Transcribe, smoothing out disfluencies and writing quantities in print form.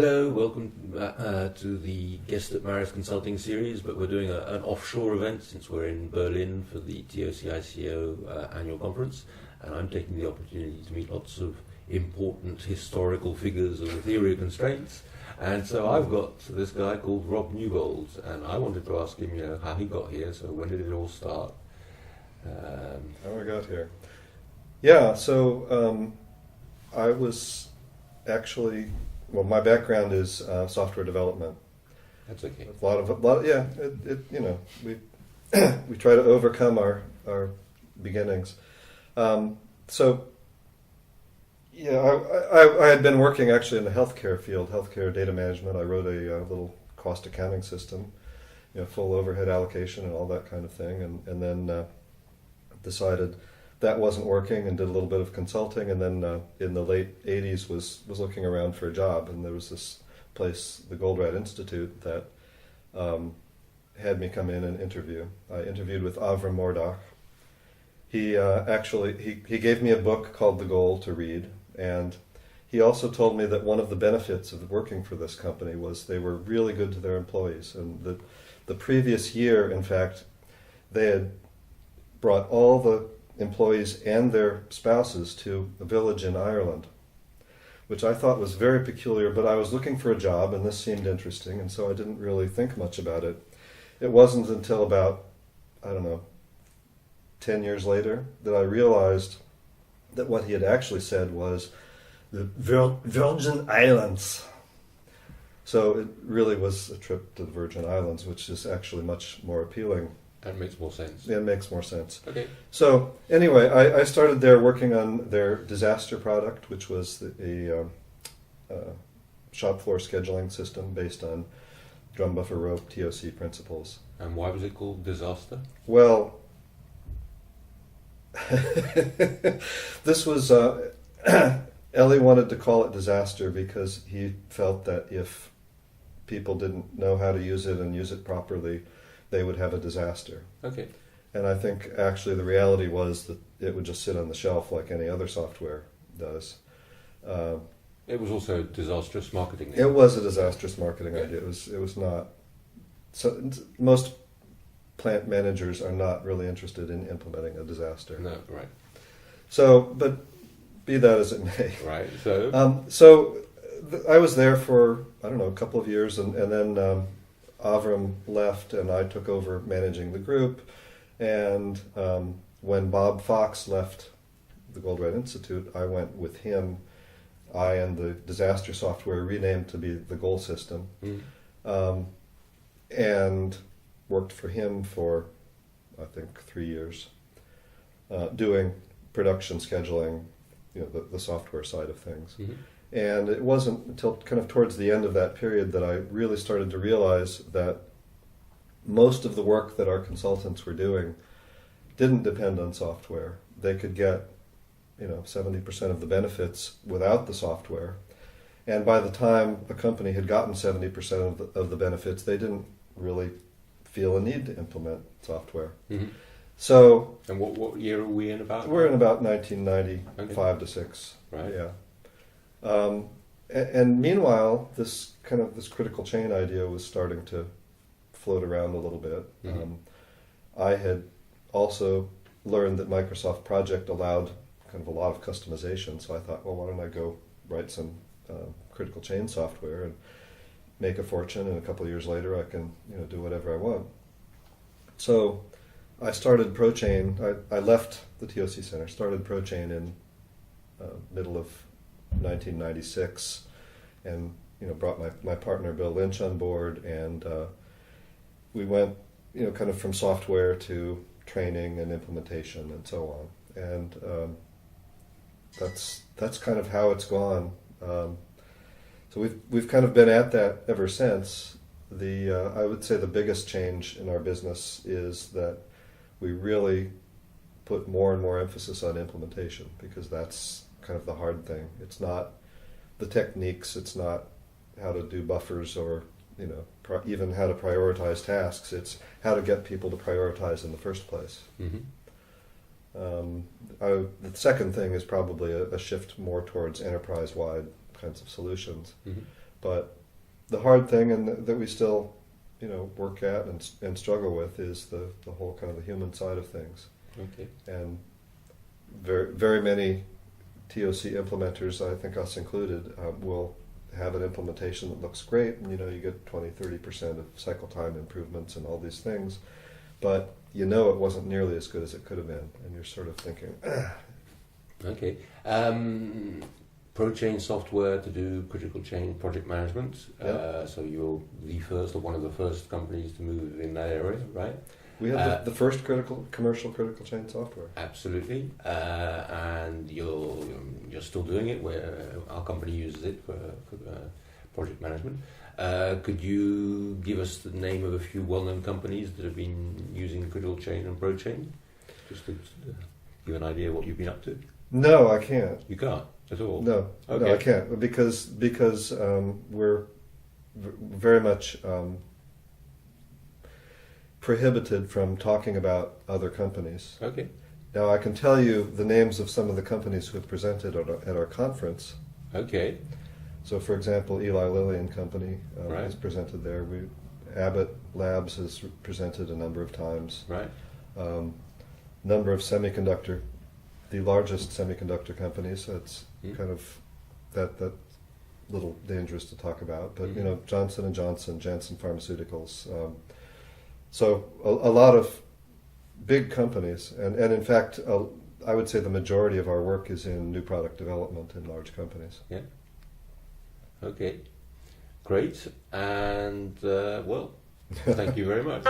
Hello, welcome to the Guest at Marris Consulting series, but we're doing an offshore event since we're in Berlin for the TOC-ICO annual conference, and I'm taking the opportunity to meet lots of important historical figures of the theory of constraints. And so I've got this guy called Rob Newbold, and I wanted to ask him, how he got here. So when did it all start? How I got here? Yeah, so I was actually, well, my background is software development. That's okay. We we try to overcome our beginnings. I had been working actually in the healthcare field, healthcare data management. I wrote a little cost accounting system, full overhead allocation and all that kind of thing, and then decided that wasn't working and did a little bit of consulting, and then in the late 80s was looking around for a job, and there was this place, the Goldratt Institute, that had me come in and interview. I interviewed with Avram Mordach. He gave me a book called The Goal to read, and he also told me that one of the benefits of working for this company was they were really good to their employees, and the previous year, in fact, they had brought all the employees and their spouses to a village in Ireland, which I thought was very peculiar, but I was looking for a job and this seemed interesting, and so I didn't really think much about it. It wasn't until about, 10 years later that I realized that what he had actually said was the Virgin Islands. So it really was a trip to the Virgin Islands, which is actually much more appealing. That makes more sense. Yeah, it makes more sense. Okay. So anyway, I started there working on their disaster product, which was a shop floor scheduling system based on drum buffer rope TOC principles. And why was it called disaster? Well, this was Ellie wanted to call it disaster because he felt that if people didn't know how to use it and use it properly, they would have a disaster. Okay. And I think actually the reality was that it would just sit on the shelf like any other software does. It was also disastrous marketing. It was a disastrous marketing idea. It was not. So most plant managers are not really interested in implementing a disaster. No, right. So, but be that as it may. Right. So. I was there for a couple of years, and then. Avram left and I took over managing the group, and when Bob Fox left the Goldratt Institute, I went with him. I and the disaster software renamed to be the Goal System, and worked for him for I think 3 years, doing production scheduling, the software side of things. Mm-hmm. And it wasn't until kind of towards the end of that period that I really started to realize that most of the work that our consultants were doing didn't depend on software. They could get, 70% of the benefits without the software. And by the time a company had gotten 70% of the benefits, they didn't really feel a need to implement software. Mm-hmm. So. And what year are we in about? We're in about 1995 to 6. Right. Yeah. And meanwhile, this critical chain idea was starting to float around a little bit. Mm-hmm. I had also learned that Microsoft Project allowed kind of a lot of customization, so I thought, well, why don't I go write some critical chain software and make a fortune, and a couple of years later I can do whatever I want. So I started ProChain. I left the TOC Center, started ProChain in middle of 1996, and brought my partner Bill Lynch on board, and we went kind of from software to training and implementation and so on, and that's kind of how it's gone. So we've kind of been at that ever since. I would say the biggest change in our business is that we really put more and more emphasis on implementation, because that's kind of the hard thing. It's not the techniques, it's not how to do buffers or even how to prioritize tasks. It's how to get people to prioritize in the first place. Mm-hmm. The second thing is probably a shift more towards enterprise-wide kinds of solutions. Mm-hmm. But the hard thing, and that we still, work at and struggle with, is the whole kind of the human side of things. Okay. And very, very many TOC implementers, I think us included, will have an implementation that looks great, and you get 20-30% of cycle time improvements and all these things, but it wasn't nearly as good as it could have been, and you're sort of thinking, Okay. ProChain software to do critical chain project management. Yeah. So you're the first or one of the first companies to move in that area, right? we have the first commercial critical chain software. Absolutely. And you're still doing it. Where our company uses it for project management. Could you give us the name of a few well-known companies that have been using critical chain and ProChain, just to give an idea of what you've been up to? No, I can't. You can't at all. No, Okay. no, I can't because we're very much prohibited from talking about other companies. Okay. Now, I can tell you the names of some of the companies who have presented at our conference. Okay. So, for example, Eli Lilly and Company Right. has presented there. Abbott Labs has presented a number of times. Right. Number of the largest semiconductor companies. So it's kind of that little dangerous to talk about. But Johnson & Johnson, Janssen Pharmaceuticals. So a lot of big companies, and in fact, I would say the majority of our work is in new product development in large companies. Yeah. Okay. Great. And well, thank you very much.